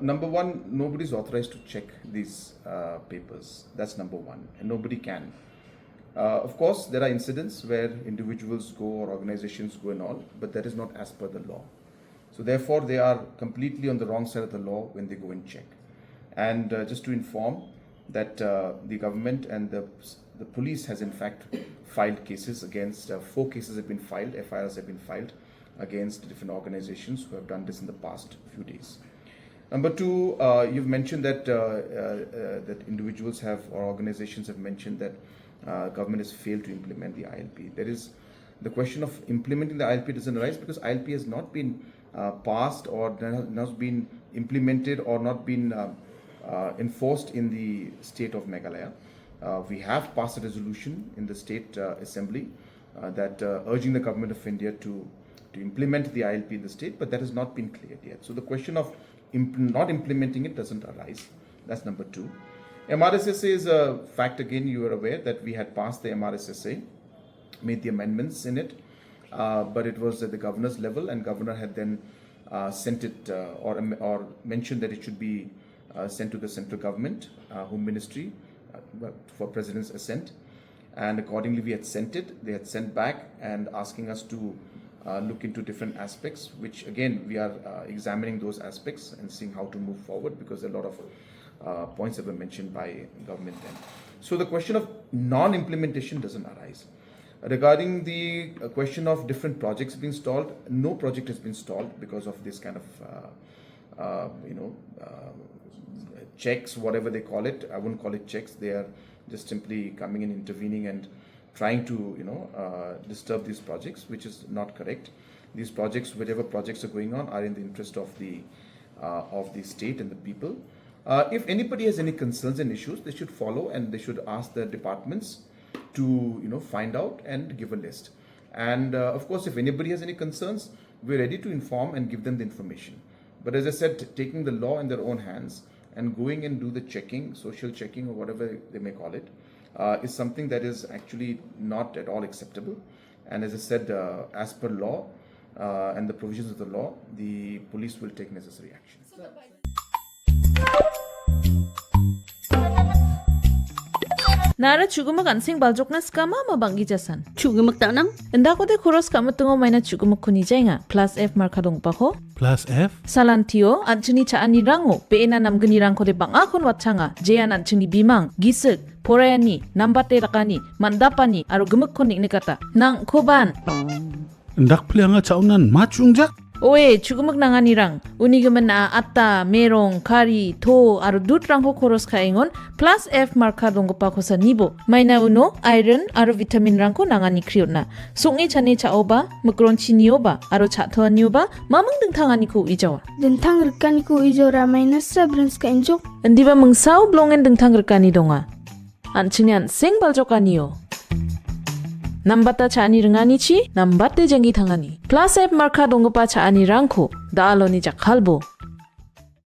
Number one, nobody is authorized to check these papers. That's number one, and nobody can. Of course, there are incidents where individuals go or organizations go and all, but that is not as per the law. So therefore, they are completely on the wrong side of the law when they go and check. And just to inform that the government and the police has in fact filed cases against, 4 cases have been filed, FIRs have been filed against different organizations who have done this in the past few days. Number two, you've mentioned that that individuals have or organizations have mentioned that government has failed to implement the ILP. There is the question of implementing the ILP doesn't arise because ILP has not been passed or not been implemented or not been enforced in the state of Meghalaya. We have passed a resolution in the state assembly that urging the government of India to implement the ILP in the state, but that has not been cleared yet. So the question of not implementing it doesn't arise. That's number two. MRSSA is a fact, again, you are aware that we had passed the MRSSA, made the amendments in it, but it was at the governor's level, and governor had then sent it or mentioned that it should be sent to the central government, Home Ministry, for President's assent. And accordingly, we had sent it. They had sent back and asking us to look into different aspects, which again, we are examining those aspects and seeing how to move forward because a lot of points that were mentioned by government then. So the question of non-implementation doesn't arise. Regarding the question of different projects being stalled, no project has been stalled because of this kind of, checks, whatever they call it. I wouldn't call it checks. They are just simply coming and intervening and trying to, disturb these projects, which is not correct. These projects, whatever projects are going on, are in the interest of the state and the people. If anybody has any concerns and issues, they should follow and they should ask the departments to, find out and give a list. And of course, if anybody has any concerns, we're ready to inform and give them the information. But as I said, taking the law in their own hands and going and do the checking, social checking or whatever they may call it, is something that is actually not at all acceptable. And as I said, as per law and the provisions of the law, the police will take necessary action. Nara chugumak ansing baljokna skama mabangi jasan. Chugumak tak nang? Enda ko de kuros kamu tungo maina chugumak kuni jainga. Plus F markadong pako. Plus F? Salantio anchuni chaani rango. Peena namgani rangko de bangakon watchanga. Jayan anchuni bimang. Gisik. Porayani. Nambate rakani. Mandapani. Aro gemuk konik nikata. Nang koban. Ndak plianga chaunan machungjak? Oe chugumak nanganirang unigaman na atta merong kari to aro dutrang ko koros kaingon plus F marka dongpa ko sa nibo maina uno iron aro vitamin rang ko nangani kriotna songi chane chaoba mukron chinioba aro chatho nioba mamang dengtangani ko ijawa Dentang rekan ko ijora minus sabrins ka injok. endiba mengsaw blongen dengtang rekani donga anchinian sing baljokaniyo Nambata chaani rengani chi, nambate jangi thangani. Plus F marka dongpa chaani rangko, daaloni jakhalbo.